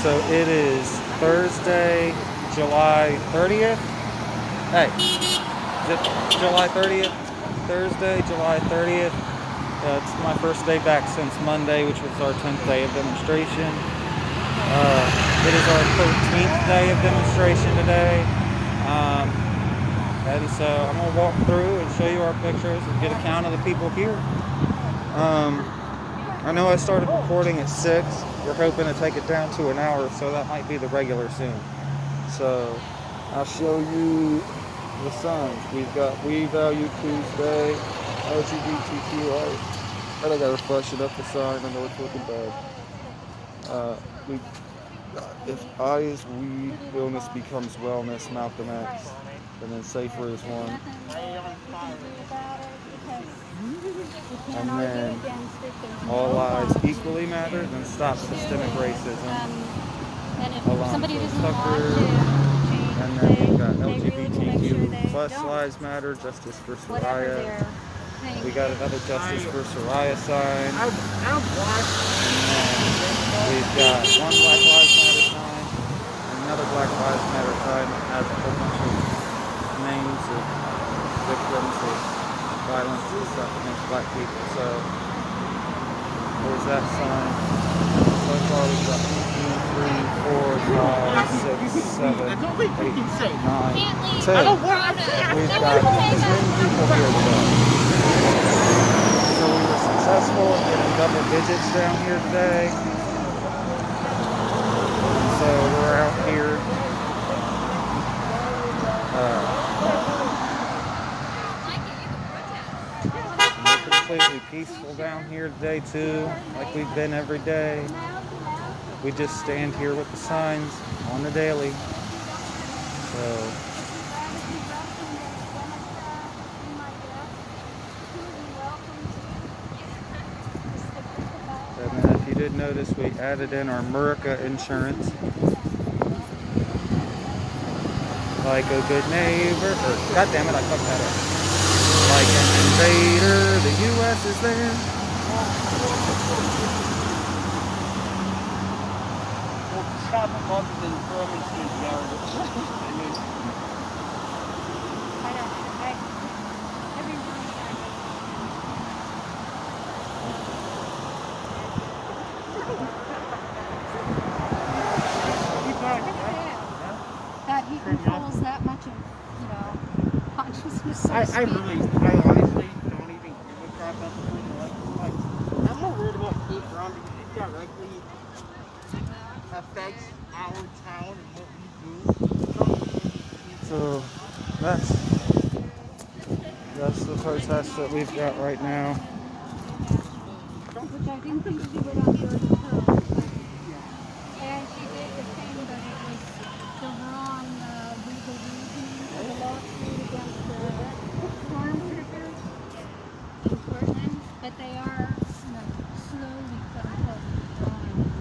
So it is Thursday, July 30th. Hey, is it July 30th? Thursday, July 30th. It's my first day back since Monday, which was our 10th day of demonstration. It is our 13th day of demonstration today. And so I'm going to walk through and show you our pictures and get a count of the people here. I know I started recording at 6. We're hoping to take it down to an hour, so that might be the regular soon. So I'll show you the signs. We've got We Value Tuesday, LGBTQI. I gotta flush it up the sign. I know it's looking bad. We If I is we, illness becomes wellness, Malcolm X. And then safer is one. And then all lives equally matter, then stop systemic racism. Somebody doesn't Tucker, and then we've got LGBTQ plus lives matter, justice for Soraya. We got another justice for Soraya sign. And we've got one Black Lives Matter sign, and another Black Lives Matter sign that has a whole bunch of names of victims of violence and stuff against black people. So there's that sign. So far we've got 1, 2, 3, 4, 5, 6, 7, 8, 9, 10. We've got 10 people here today. So we were successful in getting double digits down here today. So we're out here. Completely peaceful down here today too, like we've been every day. We just stand here with the signs on the daily. So and then if you did notice, we added in our Murica insurance. Like a good neighbor, or God damn it, I fucked that up. Like an invader, the U.S. is there. That he controls that much of, consciousness. So I honestly don't even give a crap about the freaking election. Like, I'm more worried about Kate Brown because it directly affects our town and what we do. So that's the protest that we've got right now. Which I didn't think she would on your term. And she did the same, but it was the wrong legal reasoning for the lawsuit against the stormtroopers in Portland. But they are slowly coming up on something.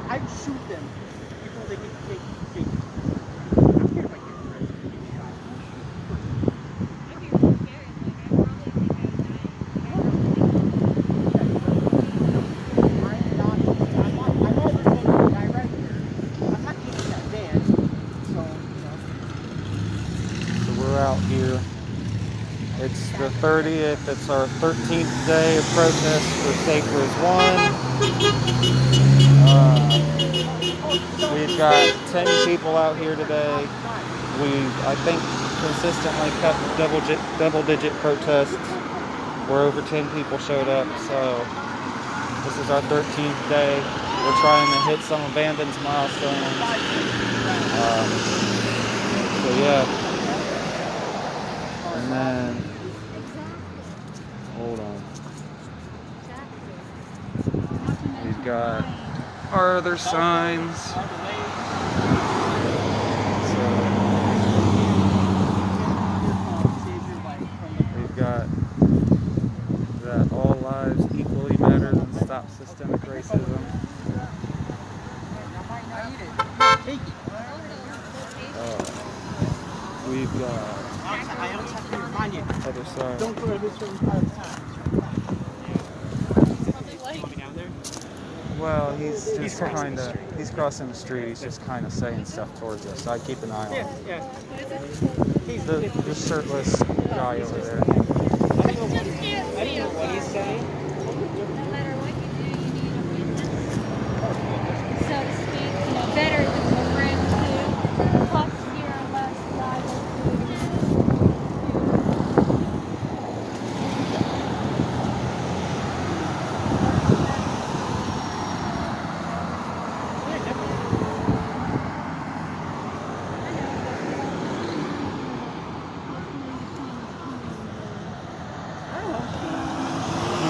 I'd shoot them before they get taken. So we're out here. It's the 30th. It's our 13th day of protest for Safer as One. We've got 10 people out here today. I think, consistently kept double-digit protests where over 10 people showed up. So this is our 13th day. We're trying to hit some abandoned milestones. So yeah. And then, hold on. We've got our other signs. So we've got that all lives equally matter and stop systemic racism. We've got other side. Don't go to this certain part of town. Well, he's just kind of, he's crossing the street, he's just kind of saying stuff towards us, so I keep an eye on him. Yeah. The shirtless guy over there. I don't know what he's saying. No matter what you do, you need a witness, so to speak. You know, better than a friend too. Cops here are less liable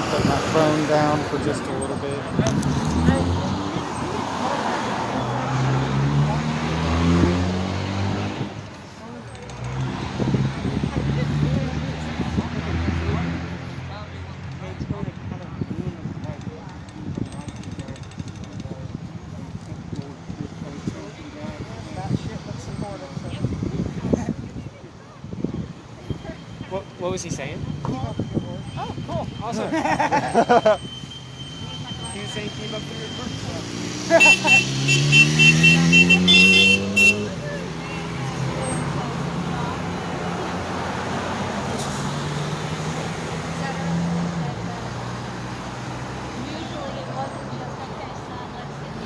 Put my phone down for just a little bit. What was he saying? Oh, cool. Awesome. He was saying keep up the good work. usually it wasn't just okay, son, let's sit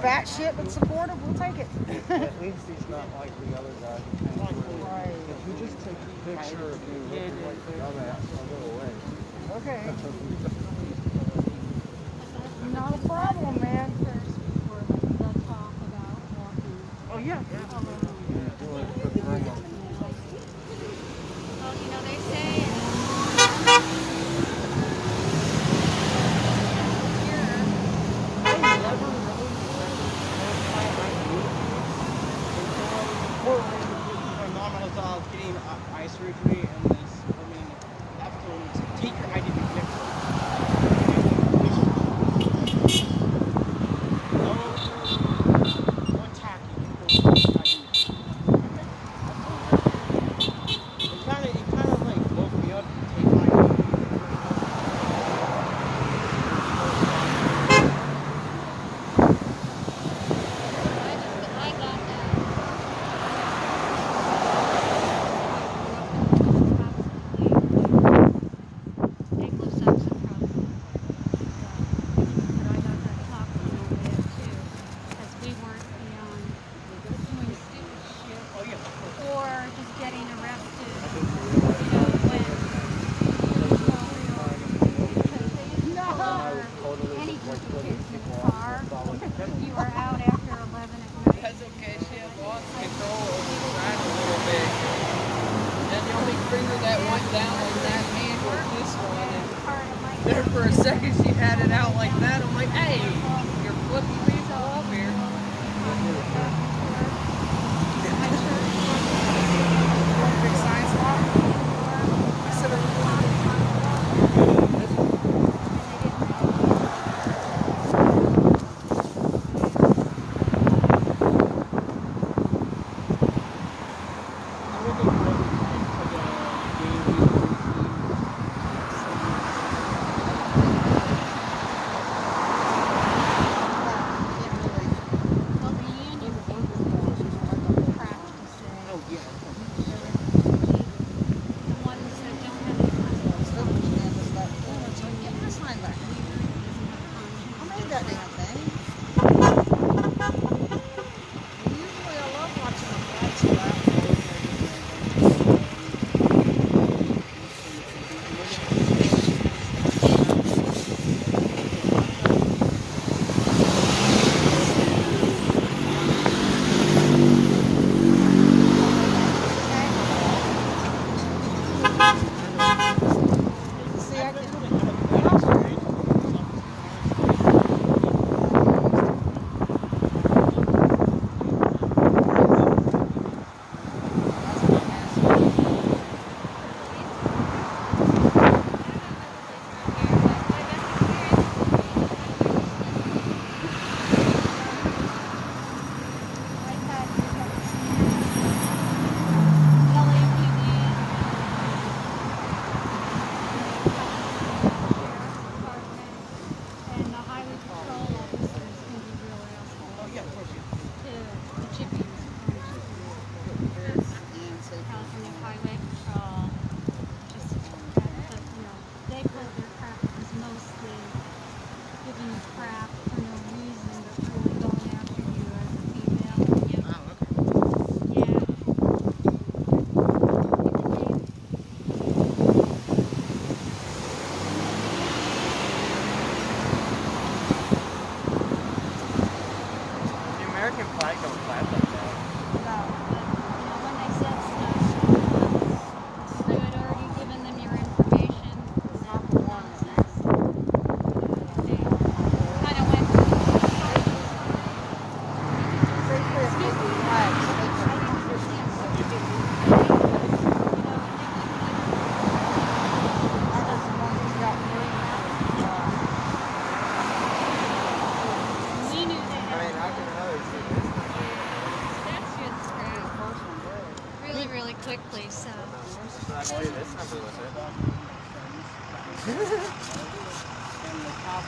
Fat shit that's supportive, we'll take it. At least he's not like the other guy. Right. If you just take a picture of me looking like the dumbass, I'll go away. Okay. Not a problem, man. first before the talk about walking. Oh yeah. Well, you know, they say My mom was getting eye surgery, and this, after take your eye to be fixed. that damn thing. Usually I love watching the flights fly. See, I can. And the highway patrol officers can be real assholes. Oh, yeah, of course, yeah. The chippies California Highway Patrol, just that, but, you know, they pull their crap is mostly giving you crap for no reason, but really going after you as a female. Oh, okay. Yeah. The American flag don't fly like that. No, but, you know, when they said stuff, you had already given them your information. Not the one that They kind of went. basically a big flag, so they can that is the one who's got me. We knew they I mean, had I can really see this. that shit screwed really, really quickly, so. So I can do this number with it. And the top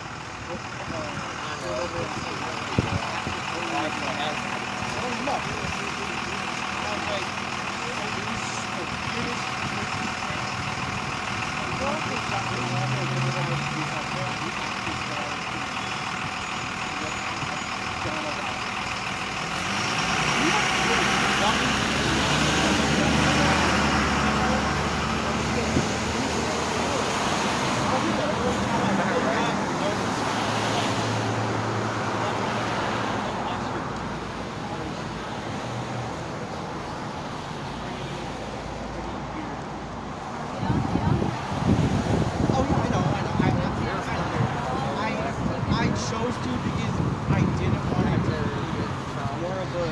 I chose to because I didn't want it to be more of a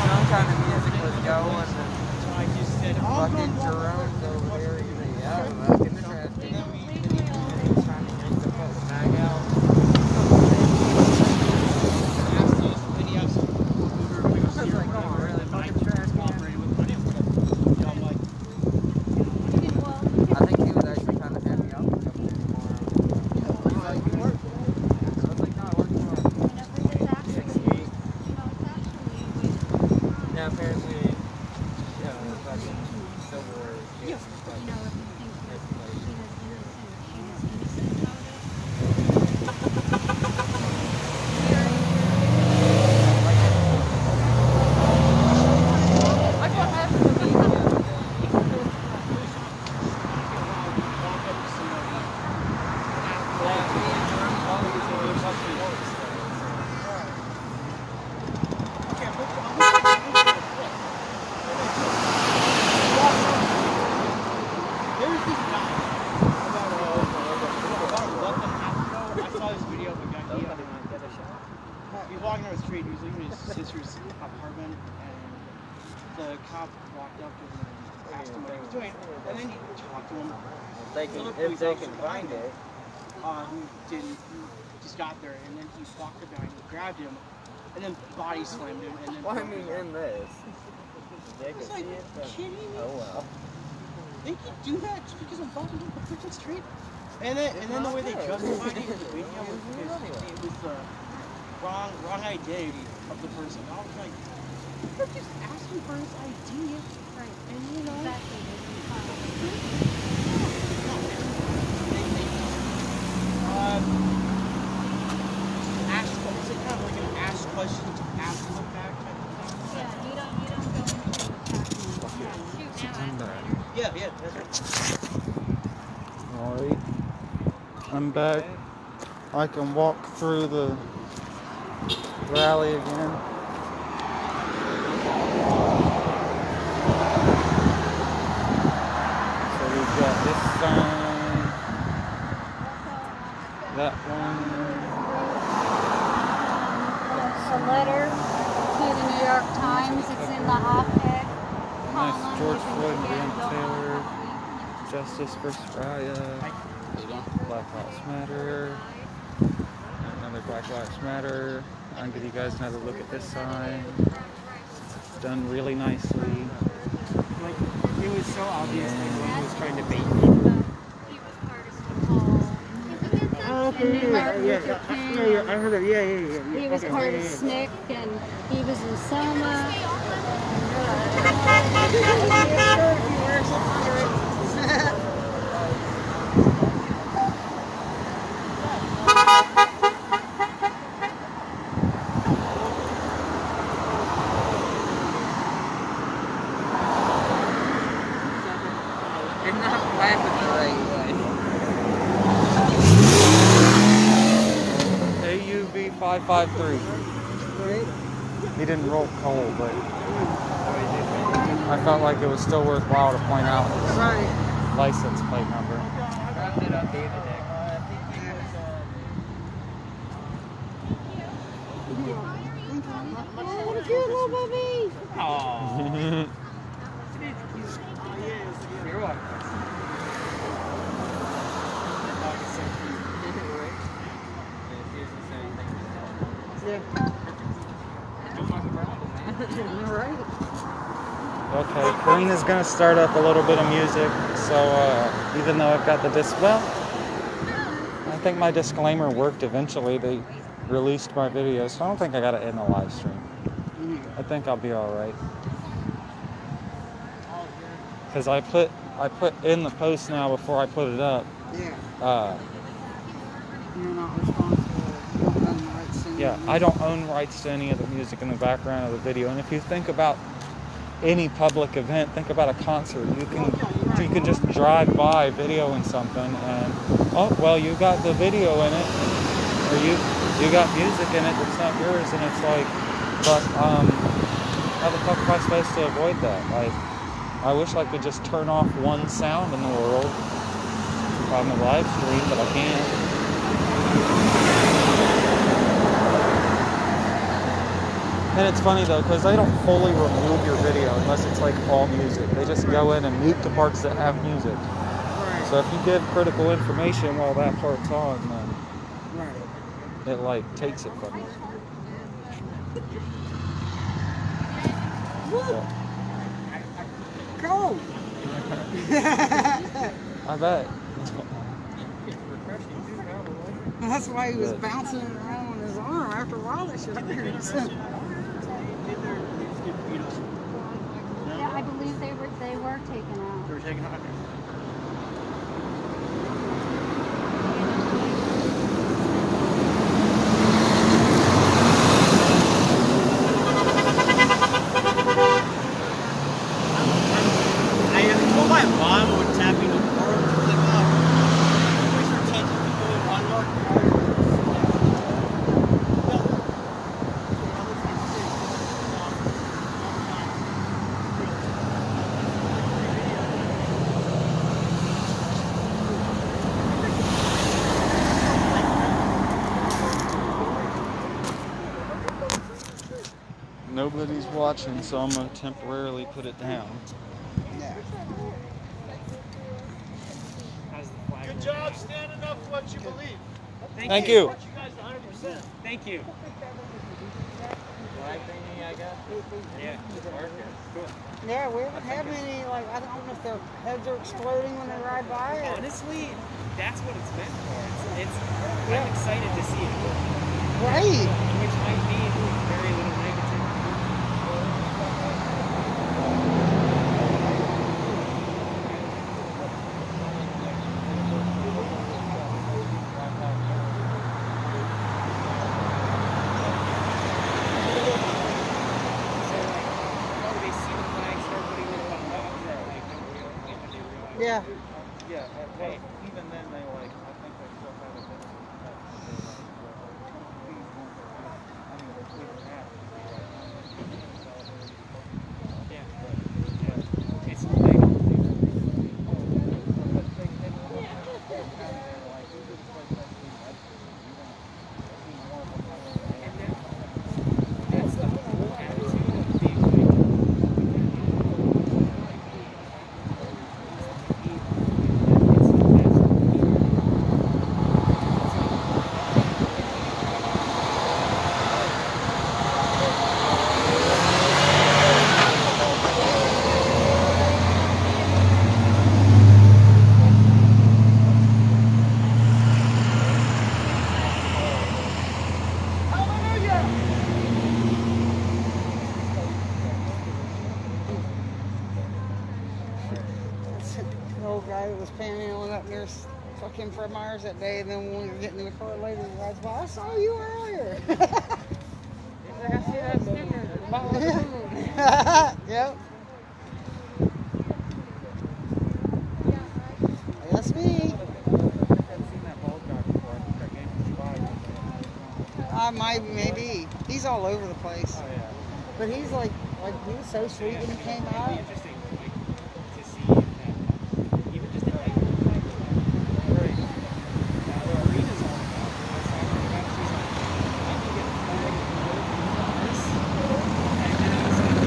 Some kind of music was going, so and I just said, oh, fucking Jerome's over there, he's like, yeah, fucking interesting. Trying to yank the fucking bag out. I think he was actually kind of happy out with him more. He's like, you work? I was like, no, I work tomorrow. 6 feet. Yeah, apparently, yeah, fucking silver. You know, if you think that she was innocent about Like what happened to me the other day. Yeah, me and Jerome talked to a fucking horse. There was this guy about a month and a half ago. I saw this video of a guy. He's walking down the street. He was leaving his sister's apartment, and the cop walked up to him and asked him what he was doing. And then he talked to him. If they can find it. Who just got there, and then he walked up behind him, grabbed him, and then body slammed him. And then Well, I mean, in this. They can It's like, see it, but kidding me? oh well. They can do that just because I'm walking down the freaking street. And then the way they justified it in the video was because it was the wrong identity of the person. I was like, you're just asking for his ID. Right. And you know, Exactly. uh, I'm back. I can walk through the rally again. So we've got this sign, that one. A letter to the New York Times. It's in the op-ed Nice column. George You can Floyd and look at it, Breonna go Taylor. on. Justice for Soraya. Black Lives Matter. Another Black Lives Matter. I'll give you guys another look at this sign. It's done really nicely. Like, it was so obvious that he was trying to bait me. He was part of the whole. Oh, And then Martin Luther King. I heard of, yeah. He was part of SNCC, and he was in Selma. You're not laughing the right AUV 553. He didn't roll coal, but I felt like it was still worthwhile to point out his license plate number. Round it up, David. What a cute little baby! You're welcome. Okay, Karina's gonna start up a little bit of music, so even though I've got the well, I think my disclaimer worked eventually. They released my video, so I don't think I gotta end the live stream. I think I'll be alright. Because I put in the post now before I put it up. You're not responsible. You don't own rights to Yeah, I don't own rights to any of the music in the background of the video. And if you think about any public event, think about a concert. You can just drive by videoing something and oh well, you got the video in it, or you got music in it that's not yours, and it's like, but how the fuck am I supposed to avoid that? Like, I wish I could just turn off one sound in the world on the live stream, but I can't. And it's funny though, because they don't fully remove your video unless it's like all music. They just go in and mute the parts that have music. So if you give critical information while that part's on, then it like takes it from you. Yeah. Cool. I bet. That's why he was bouncing around on his arm. After a while, that shit hurts. Yeah, I believe they were taken out. They were taken out. I told my mom when tapping the door, like, Mom, we start taking people in one more. Nobody's watching, so I'm gonna temporarily put it down. Good job standing up for what you believe. Thank you. You guys 100%. Thank you. Flag thingy, I guess? Yeah, cool. Yeah, we haven't had many, like, I don't know if their heads are exploding when they ride by. Or... Honestly, that's what it's meant for. I'm excited to see it. Right. Which might mean very little negativity. Yeah. Yeah, well, even then they like, I think they still have up near fucking Fred Meyer's that day, and then when we were getting in the car later, he rides by, I saw you earlier. He's like, I see that sticker. About with the food. Yep. That's me. Maybe. He's all over the place. Oh, yeah. But he's like he was so sweet when he came out. Interesting, like, to see that even just the night right. Now, the arena's all about. I was talking about, she's like, I can get flag and this. And then I was like,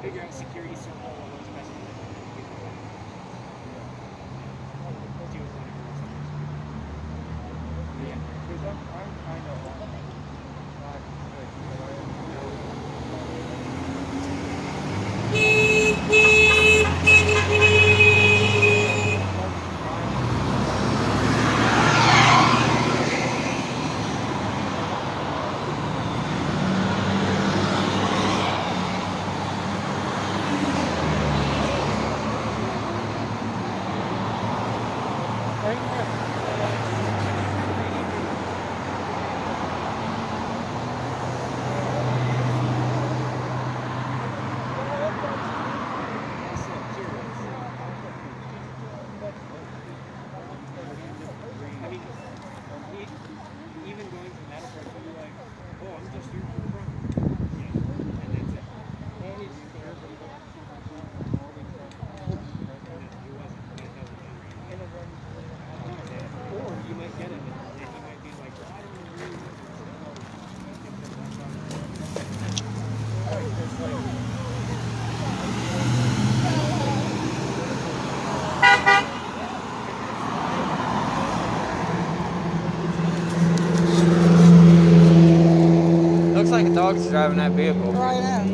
figure out security so well what works best for them. Do it whenever it's yeah. Because I'm kind of Looks like a dog's driving that vehicle. Right now.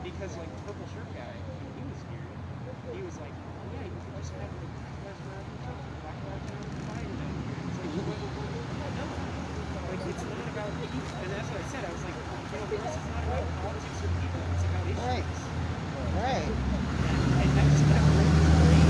Because like the purple shirt guy, when he was here, he was like, yeah, you can just have the black fine and it's like, no. Like it's not about people, and that's what I said. I was like, you know, for us it's not about politics or people, it's about issues. Right. Right. And that just kind of breaks the brain.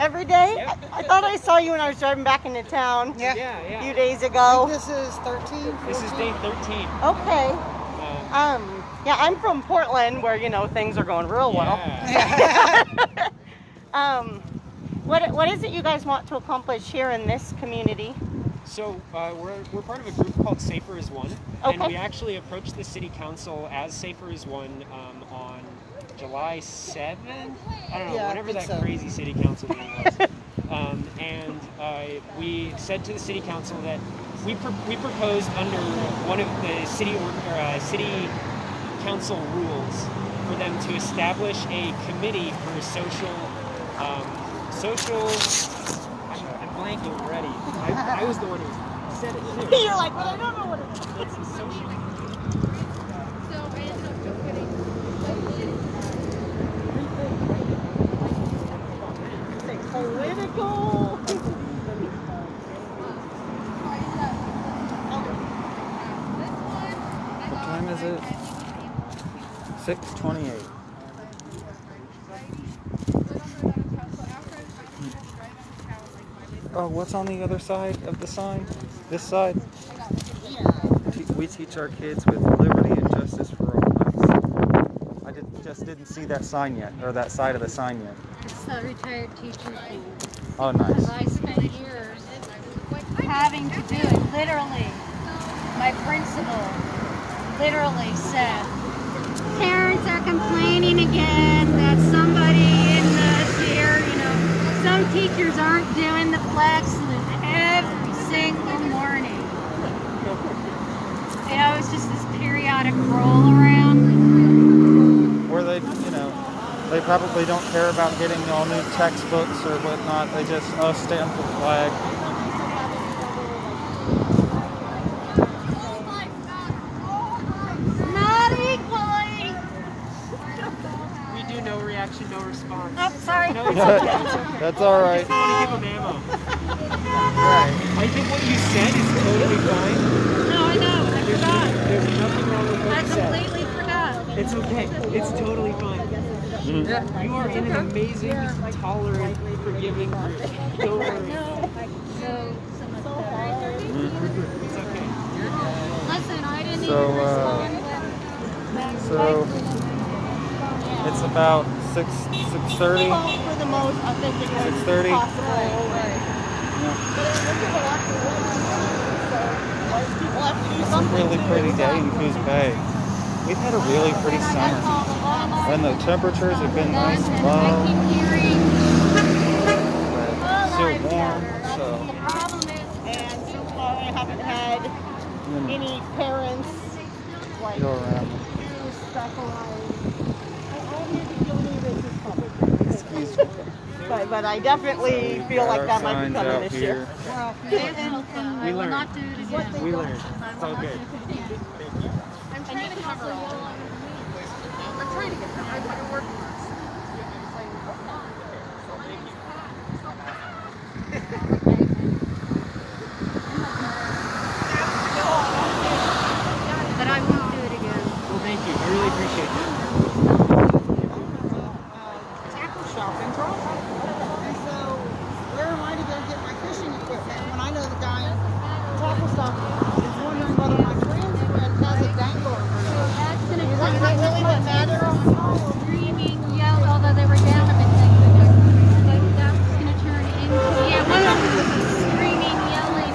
Every day? Yep. I thought I saw you when I was driving back into town Yeah. Yeah, a few yeah. days I ago. think this is 13. This is 14. day 13. Okay. Yeah, I'm from Portland, where things are going real well. Yeah. What is it you guys want to accomplish here in this community? So we're part of a group called Safer as One, and Okay. we actually approached the city council as Safer as One on July 7th. I don't know, Yeah, I whenever think that so. crazy city council meeting was. And we said to the city council that we proposed under one of the city council rules for them to establish a committee for social. I'm blanking already. I was the one who said it too. You're like, but I don't know what it is. It's a social. So I ended up just getting Political. What time is it? 6:28. Oh, what's on the other side of the sign? This side? We teach our kids with liberty and justice for all. Just didn't see that sign yet, or that side of the sign yet. It's the retired teacher's thing. Oh, nice. I spent years having to do it. Literally, my principal literally said, parents are complaining again that somebody in here, some teachers aren't doing the flex every single morning. It's just this periodic roll around. Or they probably don't care about getting all new textbooks or whatnot. They just, stand for the flag. Not equally. We do no reaction, no response. Oh, sorry. No, it's okay. That's all I right. just want to give them ammo. Right. I think what you said is totally fine. No, I know. I forgot. There's nothing wrong with what I you said. completely forgot. It's okay. It's totally fine. You are in an amazing, tolerant, forgiving group. Don't worry. It's okay. Listen, I didn't So, even respond. So it's about 6:30. For the most authentic way 6:30. possible. It's a really pretty day in Coos Bay. We've had a really pretty summer, and the temperatures have been nice and low. I keep hearing But still warm, so the problem is, And so far I haven't had any parents like go around. do stuff around. I haven't feel any racist public. Excuse me. But I definitely feel like that might Signs become an out issue. here. and I will learned. not do it again. We learned. It's all good. I'm trying to cover all. I'm trying to get them. I want to work for us. But I won't do it again. Well, thank you. I really appreciate that. Tackle shop in Charleston. And so, where am I to go get my fishing equipment when I know the guy at Tackle Shop is wondering whether my friend's friend has a dangler or not? That's going to Does that really what matter? screaming, yell, although they were down a bit. But that's going to turn into, one of them was screaming, yelling.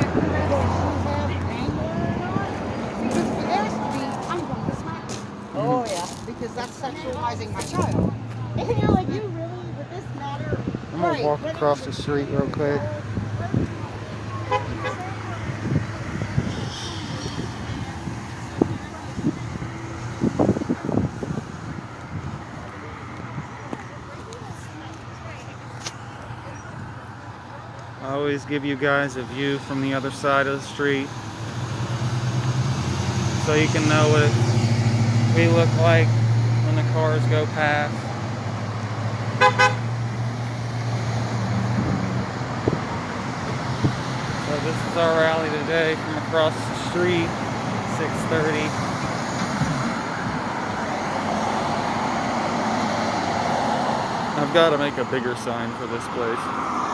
Oh yeah, because that's sexualizing my child. And you're like, you really, would this matter? I'm gonna walk across the street real quick. I always give you guys a view from the other side of the street so you can know what we look like when the cars go past. So this is our rally today from across the street, 6:30. I've got to make a bigger sign for this place.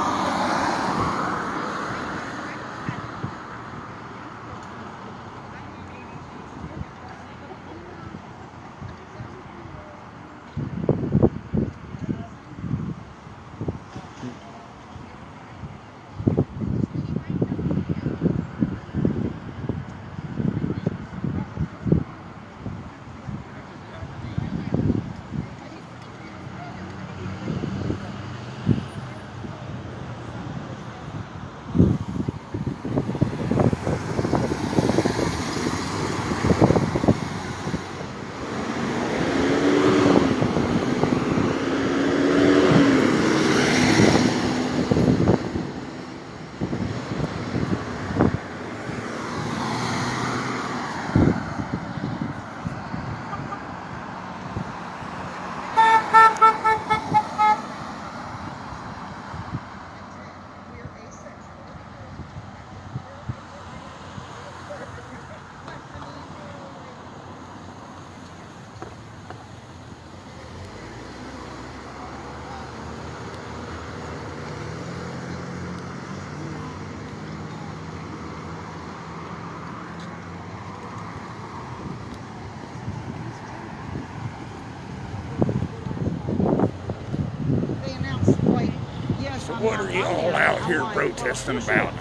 what are you all out here protesting about?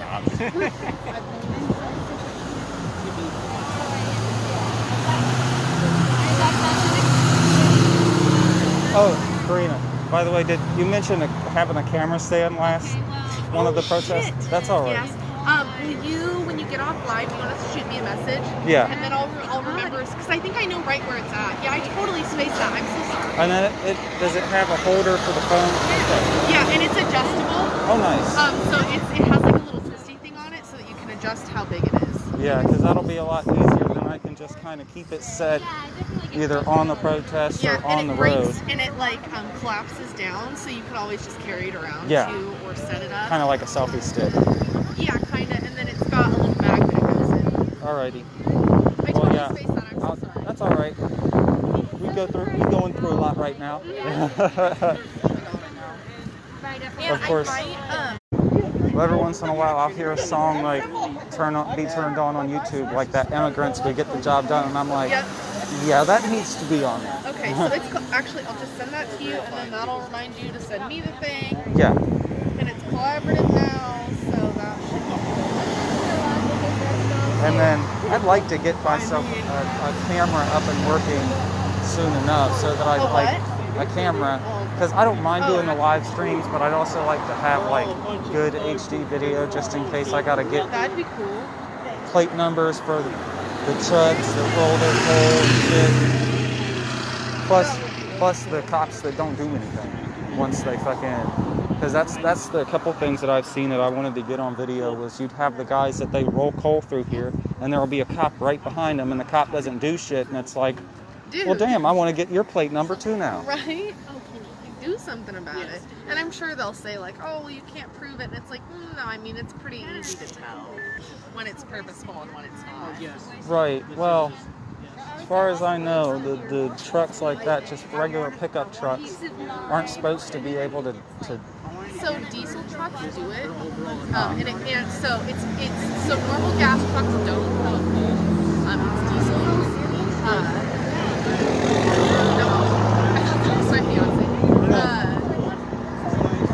Oh, Karina, by the way, did you mention having a camera stand last one of the protests? Shit. That's all right. Yes. Will you, when you get off live, you want us to shoot me a message? Yeah. And then I'll remember, because I think I know right where it's at. Yeah, I totally spaced that. I'm so sorry. And then does it have a holder for the phone? Okay. Yeah, and it's adjustable. Oh, nice. So it has like a little twisty thing on it so that you can adjust how big it is. Yeah, because that'll be a lot easier than I can just kind of keep it set either on the protest or on the road. And it like collapses down, so you can always just carry it around too, or set it up. Kind of like a selfie stick. Yeah, kind of. And then it's got a little bag that it goes in. Alrighty. I totally spaced that. I'm so sorry. That's all right. We're going through a lot right now. Of course. Well, every once in a while, I'll hear a song like be turned on YouTube, like that Immigrants, We Get the Job Done, and I'm like, yeah, that needs to be on there. Okay, so it's actually, I'll just send that to you, and then that'll remind you to send me the thing. Yeah. And it's collaborative now, so that should be. And then I'd like to get myself a camera up and working soon enough, so that I'd like a camera. Because I don't mind doing the live streams, but I'd also like to have like good HD video just in case I gotta get That'd be cool. plate numbers for the chuds that roll their coal and shit. Plus the cops that don't do anything once they fucking. Because that's the couple things that I've seen that I wanted to get on video was you'd have the guys that they roll coal through here, and there will be a cop right behind them, and the cop doesn't do shit, and it's like, Dude. well, damn, I want to get your plate number too now. Right? Do something about it. And I'm sure they'll say like, oh, well, you can't prove it. And it's like, no, I mean, it's pretty easy to tell when it's purposeful and when it's not. Right. Well, as far as I know, the trucks like that, just regular pickup trucks, aren't supposed to be able to. So diesel trucks do it, and so it's so normal gas trucks don't roll coal. It's diesel. My fiance.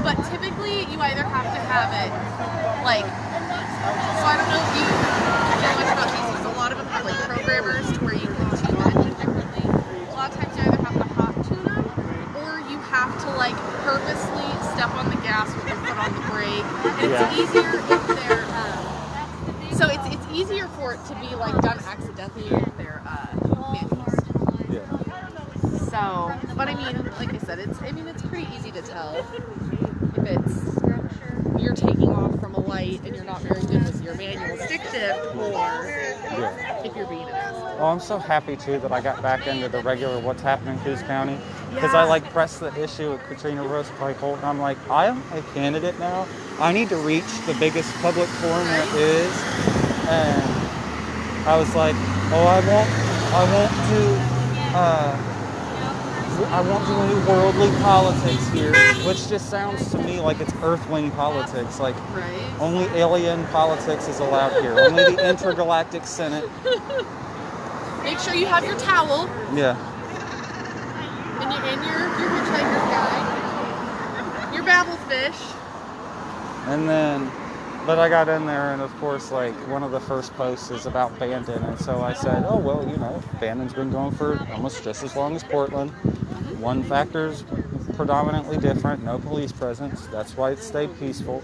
But typically, you either have to have it like. So I don't know if you know much about diesels. A lot of them have like programmers to where you can tune the engine differently. A lot of times, you either have to hot tune them, or you have to like purposely step on the gas with your foot on the brake. And it's easier if they're. So it's easier for it to be like done accidentally if they're manuals. Yeah. So, but I mean, like I said, it's pretty easy to tell if it's you're taking off from a light and you're not very good with your manual stick shift, or if you're being an asshole. Well, I'm so happy too that I got back into the regular What's Happening Coos County, because I like pressed the issue with Katrina Rose-Clayholt, and I'm like, I am a candidate now. I need to reach the biggest public forum there is, and I was like, oh, I want to do worldly politics here, which just sounds to me like it's earthling politics. Like, only alien politics is allowed here. Only the intergalactic Senate. Make sure you have your towel. Yeah. And your hitchhiker's guide. Your babble fish. And then, but I got in there, and of course, like, one of the first posts is about Bandon, and so I said, oh, well, you know, Bandon's been going for almost just as long as Portland. One factor's predominantly different, no police presence. That's why it stayed peaceful.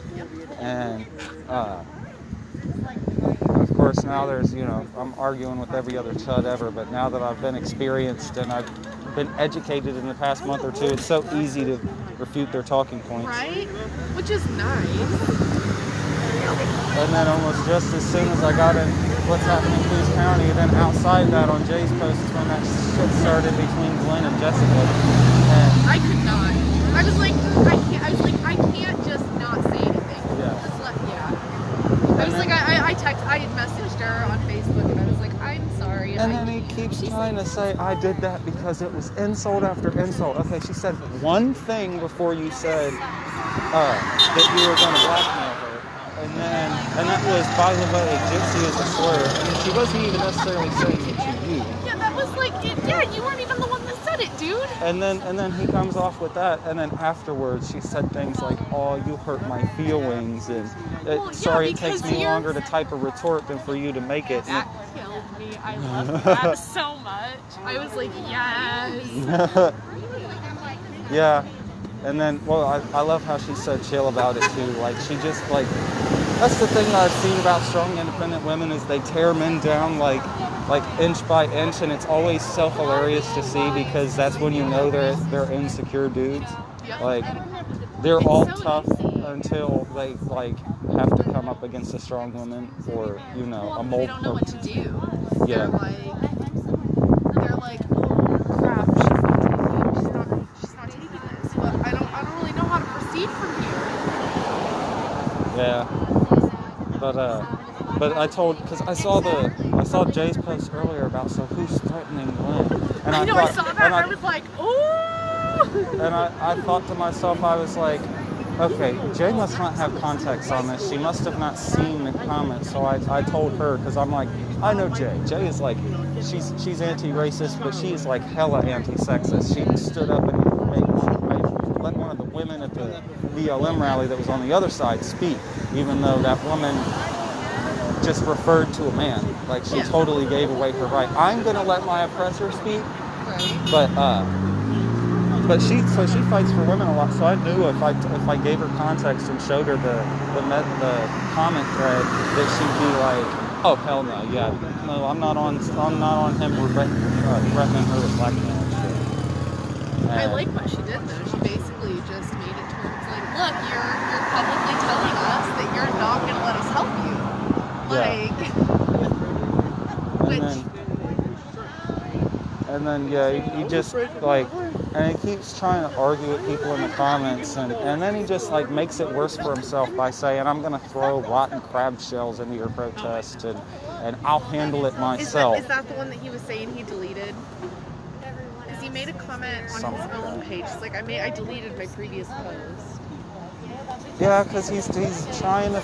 And, of course, now there's, you know, I'm arguing with every other chud ever, but now that I've been experienced and I've been educated in the past month or two, it's so easy to refute their talking points. Right? Which is nice. And then almost just as soon as I got in What's Happening in Coos County, then outside that on Jay's post is when that shit started between Glenn and Jessica. And I could not. I was like, I can't just not say anything. Yeah. Just let, I was like, I had messaged her on Facebook, and I was like, I'm sorry. And then he keeps trying to say, I did that because it was insult after insult. Okay, she said one thing before you said that you were going to blackmail her. And that was, by the way, gypsy is a slur. I mean, she wasn't even necessarily saying it to you. Yeah, that was like, you weren't even the one that said get it, dude. And then he comes off with that, and then afterwards she said things like, "Oh, you hurt my feelings," and Well, yeah, sorry, it takes because me you're- longer to type a retort than for you to make it. That killed me. I loved that so much. I was like, yes. Yeah. And then, well, I love how she said chill about it too. Like, she just, like, that's the thing that I've seen about strong, independent women is they tear men down like inch by inch, and it's always so hilarious to see because that's when you know they're insecure dudes. Like, they're all tough until they, like, have to come up against a strong woman or, you know, a mold. They don't know what to do. Yeah. They're like, oh crap, she's not taking this. But I don't really know how to proceed from here. Yeah. But I told, because I saw Jay's post earlier about, so who's threatening when? And I know, I saw that and I was like, oh! And I thought to myself, I was like, okay, Jay must not have context on this. She must have not seen the comments. So I told her, because I'm like, I know Jay. Jay is like, she's anti-racist, but she's like hella anti-sexist. She stood up and let one of the women at the BLM rally that was on the other side speak, even though that woman just referred to a man. Like, she totally gave away her right. I'm gonna let my oppressor speak, but she fights for women a lot. So I knew if I gave her context and showed her the comment thread, that she'd be like, oh hell no, yeah, no, I'm not on him threatening her with blackmail and shit. I like what she did though. She basically just made it towards like, look, you're publicly telling us that you're not gonna let us help you. Like, and then yeah, he just like, and he keeps trying to argue with people in the comments, and then he just like makes it worse for himself by saying, I'm gonna throw rotten crab shells into your protest, and I'll handle it myself. Is that the one that he was saying he deleted? Because he made a comment on his own page. It's like, I deleted my previous post. Yeah, because he's trying to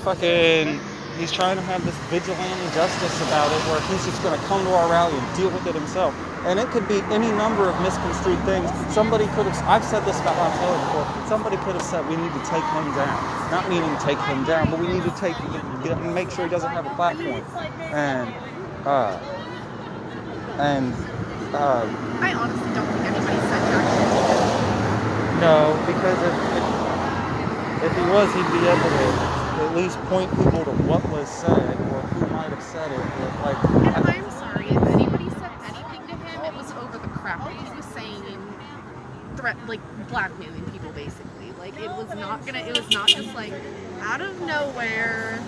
he's trying to have this vigilante justice about it, where he's just going to come to our rally and deal with it himself. And it could be any number of misconstrued things. Somebody could have, I've said this about Taylor before, somebody could have said we need to take him down. Not meaning take him down, but we need to make sure he doesn't have a platform. I honestly don't think anybody said that. No, because if he was, he'd be able to at least point people to what was said or who might have said it. And I'm sorry, if anybody said anything to him, it was over the crap that he was saying, like blackmailing people basically. Like, it was not just like out of nowhere.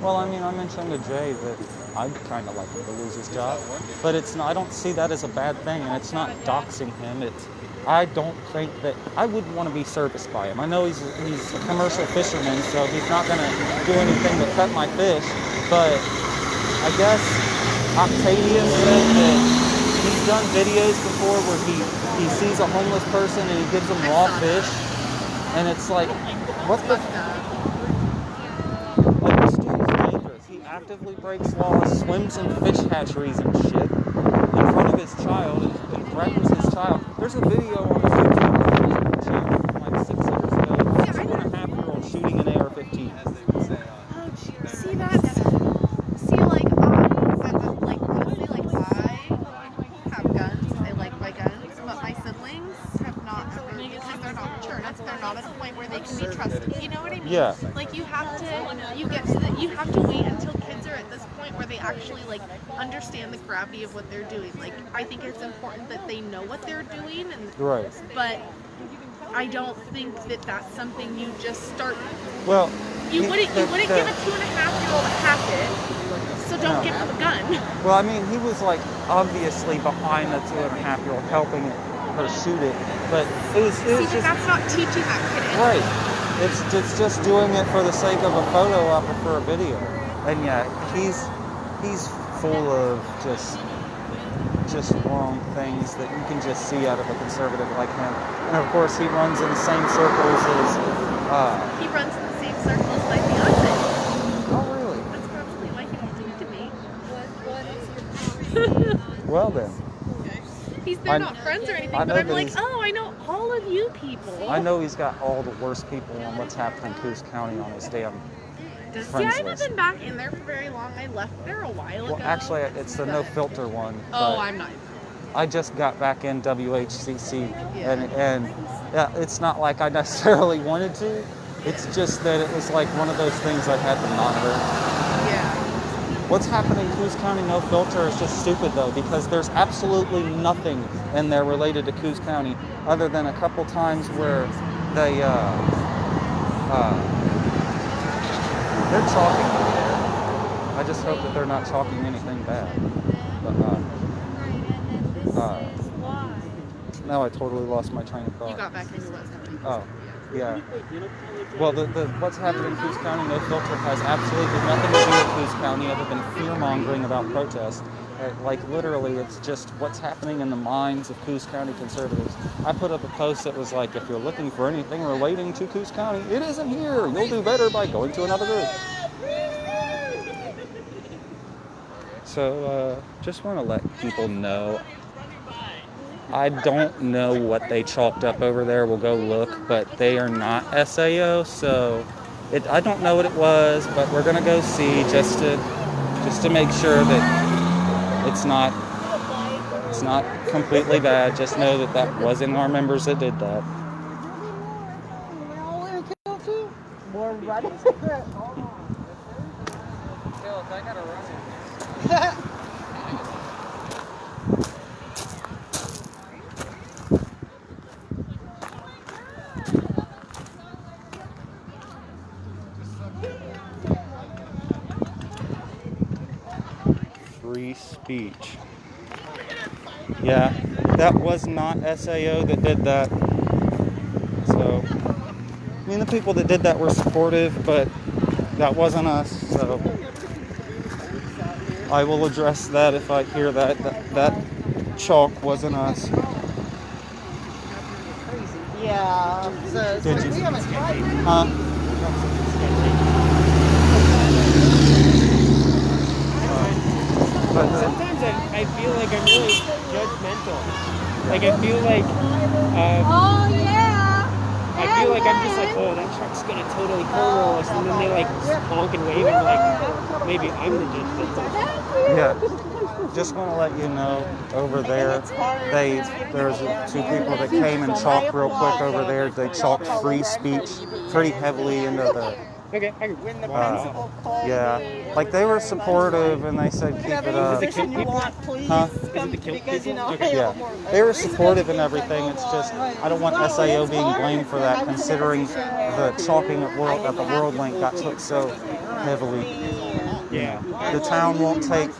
Well, I mean, I mentioned to Jay that I'd kind of like him to lose his job, but it's not, I don't see that as a bad thing, and it's not doxing him. I don't think that I wouldn't want to be serviced by him. I know he's a commercial fisherman, so he's not going to do anything but cut my fish. But I guess Octavian said that he's done videos before where he sees a homeless person and he gives them raw fish, and it's like, what the? Like, this dude's dangerous. He actively breaks laws, swims in fish hatcheries and shit in front of his child and threatens his child. There's a video on his YouTube channel from like 6 years ago. A 2.5-year-old shooting an AR-15. I have guns. I like my guns, but my siblings have not ever, because they're not mature enough. They're not at a point where they can be trusted. You know what I mean? Yeah. Like, you have to wait until kids are at this point where they actually like understand the gravity of what they're doing. Like, I think it's important that they know what they're doing, Right. but I don't think that that's something you just start. Well, You wouldn't give a 2.5-year-old a hatchet, so don't give him a gun. Well, I mean, he was like obviously behind the 2.5-year-old, helping her shoot it, but it was just, that's not teaching that kid anything. right. It's just doing it for the sake of a photo op or for a video, and yeah, he's full of just wrong things that you can just see out of a conservative like him. And of course, he runs in the same circles as. He runs in the same circle as my fiance. Oh, really? That's probably why he did to me. Well then. He's they're not friends or anything, I but know I'm that like, he's- oh, I know all of you people. I know he's got all the worst people on what's happening in Coos County on his damn See, I friends haven't list. been back in there for very long. I left there a while ago. Well, actually, it's the no filter one. Oh, but I'm not. I just got back in WHCC, Yeah. and yeah, it's not like I necessarily wanted to. It's just that it was like one of those things I had to monitor. Yeah. What's happening in Coos County No Filter is just stupid though, because there's absolutely nothing in there related to Coos County other than a couple times where they're talking over there. I just hope that they're not talking anything bad. But now I totally lost my train of thought. You got back into what's happening. Oh, yeah. Well, the what's happening in Coos County No Filter has absolutely nothing to do with Coos County other than fear-mongering about protest. Like, literally, it's just what's happening in the minds of Coos County conservatives. I put up a post that was like, if you're looking for anything relating to Coos County, it isn't here. You'll do better by going to another group. So, just want to let people know. I don't know what they chalked up over there. We'll go look, but they are not SAO, so I don't know what it was, but we're gonna go see just to make sure that it's not completely bad. Just know that wasn't our members that did that. More running. Phyllis, I gotta run it. Free speech. Yeah, that was not SAO that did that. So, I mean, the people that did that were supportive, but that wasn't us. So, I will address that if I hear that chalk wasn't us. Yeah. So Did you? we haven't tried it. Huh? Sometimes I feel like I'm really judgmental. Like I feel like Oh yeah. I feel like I'm just like, oh, that truck's gonna totally pull us, and then they like honk and wave, and like maybe I'm the judgmental. Yeah. Just want to let you know, over there, there's two people that came and chalked real quick over there. They chalked free speech pretty heavily into the. Okay, I can When the walk it principal off. called Yeah, me, like they were supportive and they said keep it up. anything you want, please Huh? come, Is it the kill because you know, people? Okay. Yeah, they were supportive and everything. It's just I don't want SAO being blamed for that, considering the chalking at the World Link got took so heavily. Yeah. The town won't take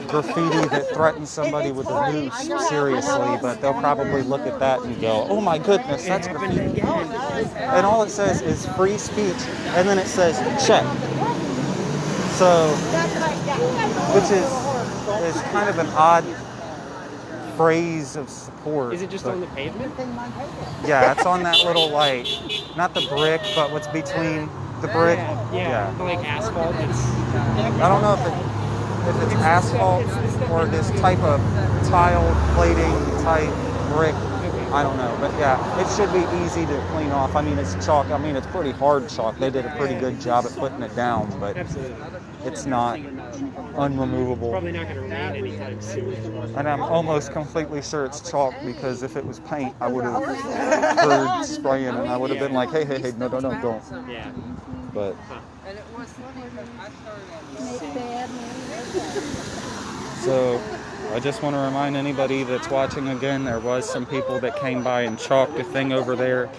graffiti that threatens somebody with a noose seriously, but they'll probably look at that and go, "Oh my goodness, that's graffiti." And all it says is free speech, and then it says check. So, which is kind of an odd phrase of support. Is it just but- on the pavement? Yeah, it's on that little like, not the brick, but what's between the brick. Yeah. Like asphalt. It's I don't know if it's asphalt or this type of tile plating type brick. I don't know, but yeah, it should be easy to clean off. I mean, it's chalk. I mean, it's pretty hard chalk. They did a pretty good job at putting it down, but absolutely. it's not unremovable. Probably not gonna rain anytime soon. And I'm almost completely sure it's chalk, because if it was paint, I would have heard spraying and I would have been like, hey, no, don't. Yeah. But And it was funny because I started so I just want to remind anybody that's watching again, there was some people that came by and chalked a thing over there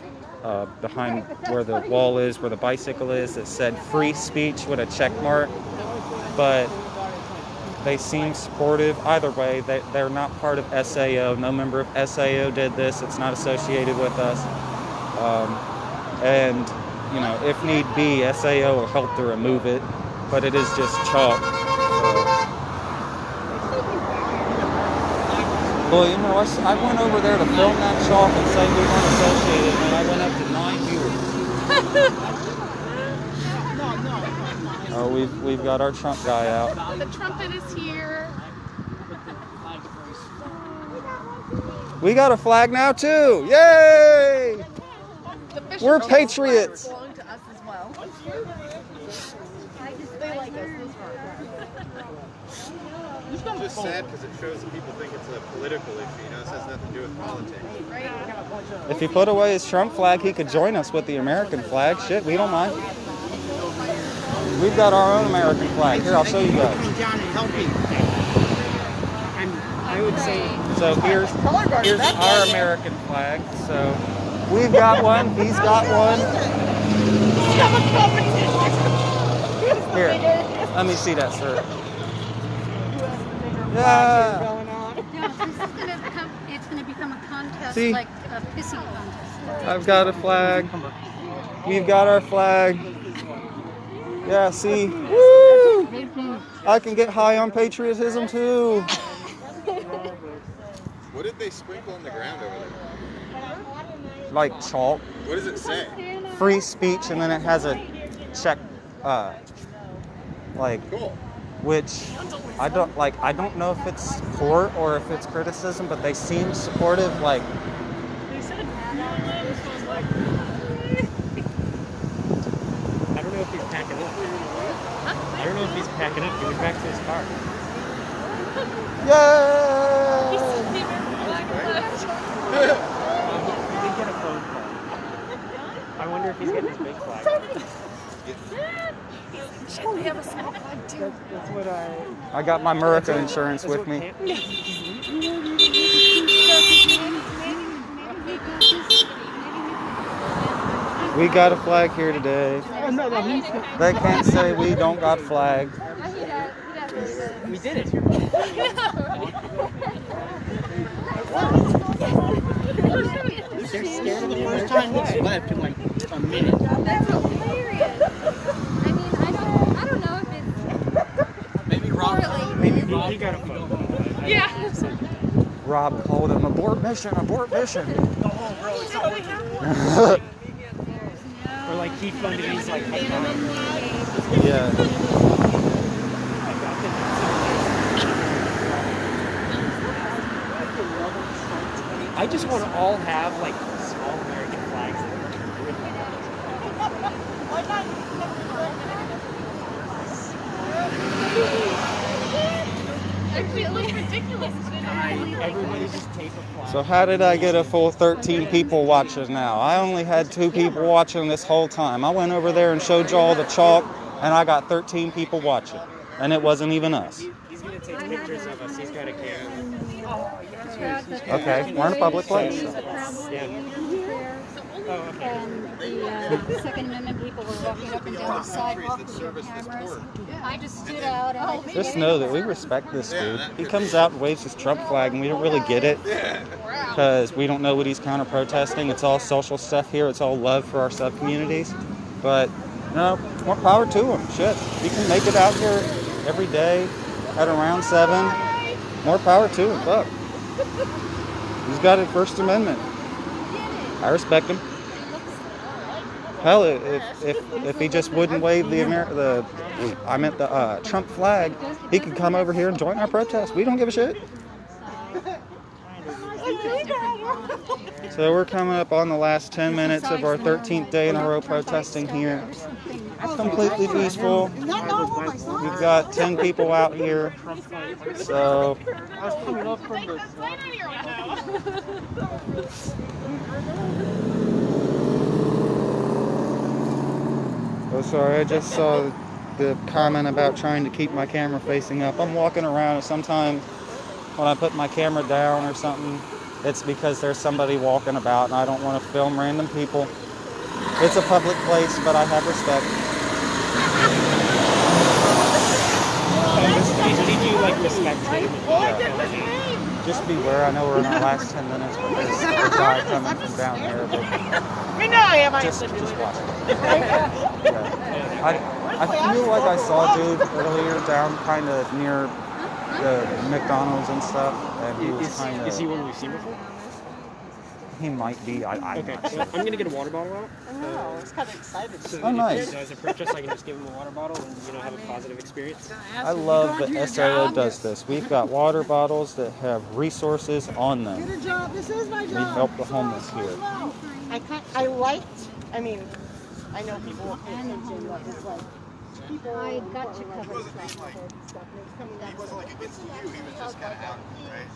behind where the wall is, where the bicycle is, that said free speech with a check mark. But they seem supportive. Either way, they're not part of SAO. No member of SAO did this. It's not associated with us. And, you know, if need be, SAO will help to remove it. But it is just chalk. So. Well, you know, I went over there to film that chalk and say we weren't associated, and I went up to 9 viewers. Oh, we've got our Trump guy out. The trumpet is here. We got a flag now too. Yay! The fish We're and chips patriots. belong to us as well. They like us. Those It's just sad because it shows that people think it's a political issue. You know, it has nothing to do with politics. If he put away his Trump flag, he could join us with the American flag. Shit, we don't mind. We've got our own American flag. Here, I'll show you guys. Coming down and helping. And I would say So here's our American flag. So we've got one. He's got one. Here, let me see that, sir. Yeah. No, it's gonna become a contest, See? like a pissing contest. I've got a flag. We've got our flag. Yeah, see? Woo! I can get high on patriotism too. What did they sprinkle on the ground over there? Like chalk. What does it say? Free speech, and then it has a check, like, Cool. which I don't know if it's support or if it's criticism, but they seem supportive. Like, I don't know if he's packing up. I don't know if he's packing up. He went back to his car. yay! He did get a phone call. I wonder if he's getting his big flag. We have a small flag too. That's what I got my America insurance with me. We got a flag here today. They can't say we don't got flag. We did it. They're scared of the First time it's left in like a minute. That's hilarious. I mean, I don't know if it's Maybe Rob. Maybe he got a phone call. Yeah. Rob called him, abort mission, abort mission. Or like he funded his like Yeah. I just want to all have like small American flags. Actually, it looks ridiculous today. Everybody just tape a flag. So how did I get a full 13 people watching now? I only had 2 people watching this whole time. I went over there and showed y'all the chalk, and I got 13 people watching. And it wasn't even us. He's gonna take pictures of us. He's got a camera. Okay, we're in a public place. and the Second Amendment people were walking up and down the sidewalk with their cameras. I just stood out and I Just know that we respect this dude. He comes out and waves his Trump flag, and we don't really get it because we don't know what he's counter protesting. It's all social stuff here. It's all love for our sub communities. But no, more power to him. Shit, he can make it out here every day at around 7. More power to him. Fuck. He's got a First Amendment. I respect him. Hell, if he just wouldn't wave the Trump flag, he could come over here and join our protest. We don't give a shit. So we're coming up on the last 10 minutes of our 13th day in a row protesting here. It's completely peaceful. We've got 10 people out here. So I was coming up from the. oh, sorry, I just saw the comment about trying to keep my camera facing up. I'm walking around, and sometimes when I put my camera down or something, it's because there's somebody walking about, and I don't want to film random people. It's a public place, but I have respect. Did you like respect him? Yeah. Just beware. I know we're in our last 10 minutes, but there's a guy coming from down here. Just watch it. Yeah. I feel like I saw a dude earlier down kind of near the McDonald's and stuff, and he was kind of. Is he one we've seen before? He might be. I'm Okay, not sure. I'm gonna get a water bottle out. I know, it's kind of excited. So Oh, that nice. if he does approach us, I can just give him a water bottle and have a positive experience. I love that SAO does this. We've got water bottles that have resources on them. Get a job. This is my job. We help the homeless here. I liked. I mean, I know people will pay attention, but it's like people. I got you covered. It wasn't like against you, he was just kind of out, right?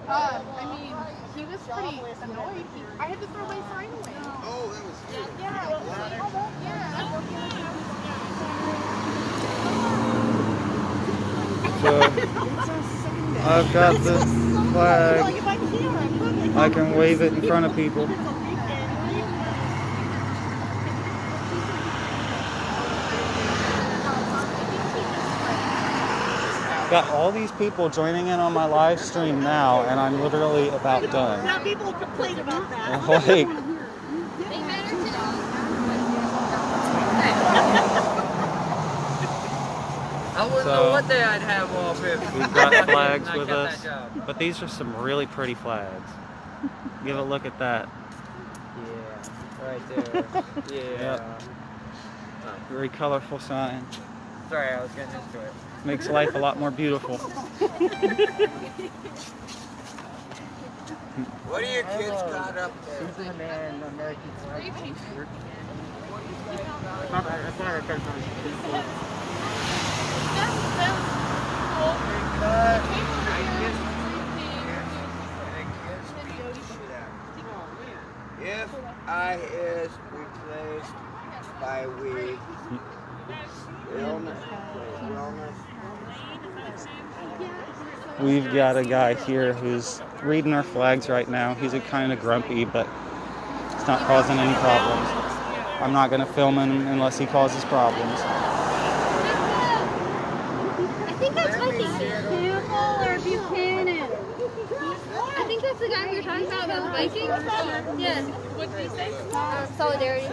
I mean, he was pretty annoyed. I had to throw my sign away. Oh, that was you. So I've got this flag. I can wave it in front of people. Got all these people joining in on my live stream now, and I'm literally about done. Now people complain about that. Like, I wouldn't So, know what day I'd have off if we've got flags I with kept us, that job. but these are some really pretty flags. Give a look at that. Yeah, right there. Yeah. Yep. Very colorful sign. Sorry, I was getting into it. Makes life a lot more beautiful. What do your kids got up there? Superman, American flag. If I is replaced by we, illness, wellness. We've got a guy here who's reading our flags right now. He's a kind of grumpy, but it's not causing any problems. I'm not going to film him unless he causes problems. I think that's Viking. Campbell or Buchanan. I think that's the guy we were talking about the Vikings. Yes. What did you say? Solidarity.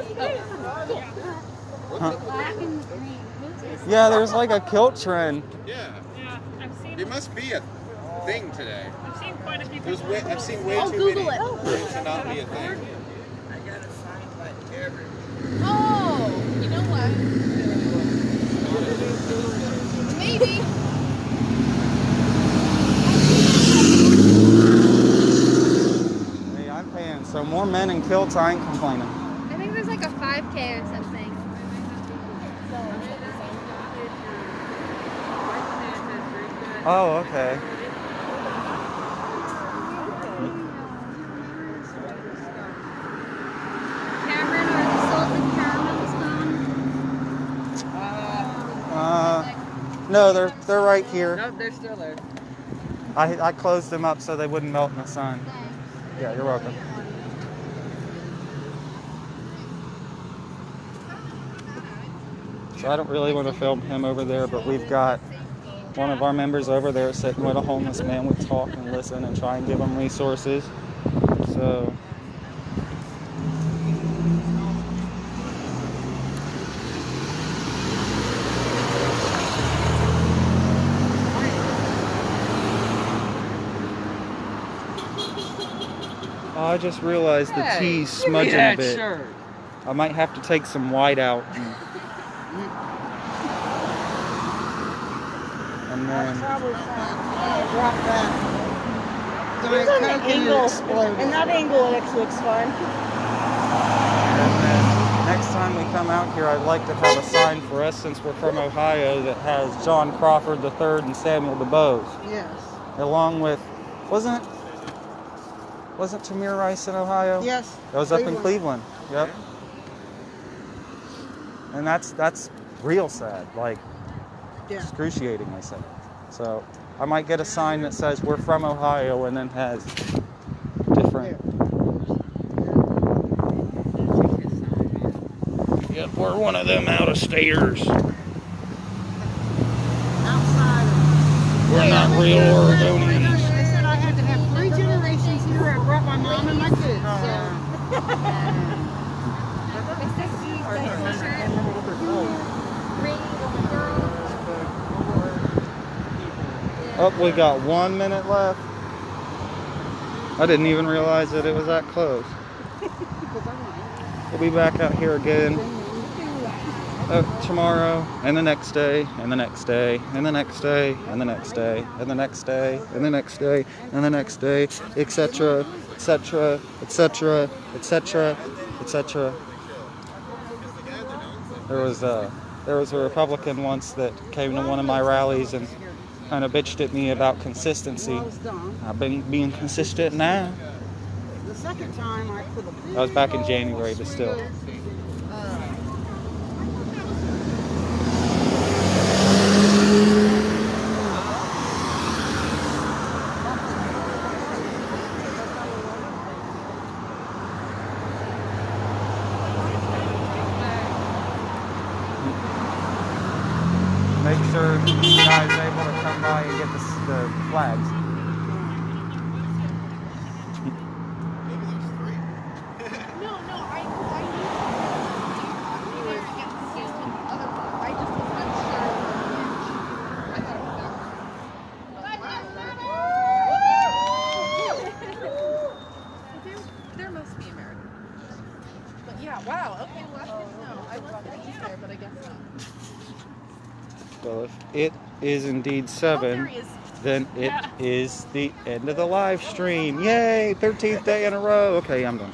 Huh? Black and green. Yeah, there's like a kilt trend. Yeah. Yeah, I've seen. It must be a thing today. I've seen quite a few. I've seen way I'll too Google many it. for it to not be a thing. I got a sign by every. Oh, you know what? Maybe. Hey, I'm paying. So more men in kilts, I ain't complaining. I think there's like a 5K or something. Oh, okay. Cameron or the salted caramels gone? No, they're right here. Nope, they're still there. I closed them up so they wouldn't melt in the sun. Yeah, you're welcome. So I don't really want to film him over there, but we've got one of our members over there sitting with a homeless man. We talk and listen and try and give him resources. So I just realized the tea's smudging a bit. Shirt. I might have to take some white out. And then Drop that. Use on the angle, and that angle looks fun. And then next time we come out here, I'd like to have a sign for us, since we're from Ohio, that has John Crawford III and Samuel DuBose, Yes. along with, wasn't Tamir Rice in Ohio? Yes. That was up in Cleveland. Yep. And that's real sad, like Yeah. excruciatingly sad. So I might get a sign that says we're from Ohio and then has different. Yep, we're one of them out of staters. Outside. We're not real Oregonians. They said I had to have 3 generations here. I brought my mom and my kids. Oh, we got 1 minute left. I didn't even realize that it was that close. We'll be back out here again tomorrow, and the next day, and the next day, and the next day, and the next day, and the next day, and the next day, and the next day, etc., etc., etc., etc., etc. There was a Republican once that came to one of my rallies and kind of bitched at me about consistency. I've been being consistent now. The second time I put a big That was back in January, but still. Make sure you guys are able to come by and get the flags. No, I knew there against the other one. I just was unsure which. I thought it was that one. There must be American. But yeah, wow. Okay, well that's good to know. I was going to eat there, but I guess not. Well, if it is indeed 7, then it is the end of the live stream. Yay! 13th day in a row. Okay, I'm done.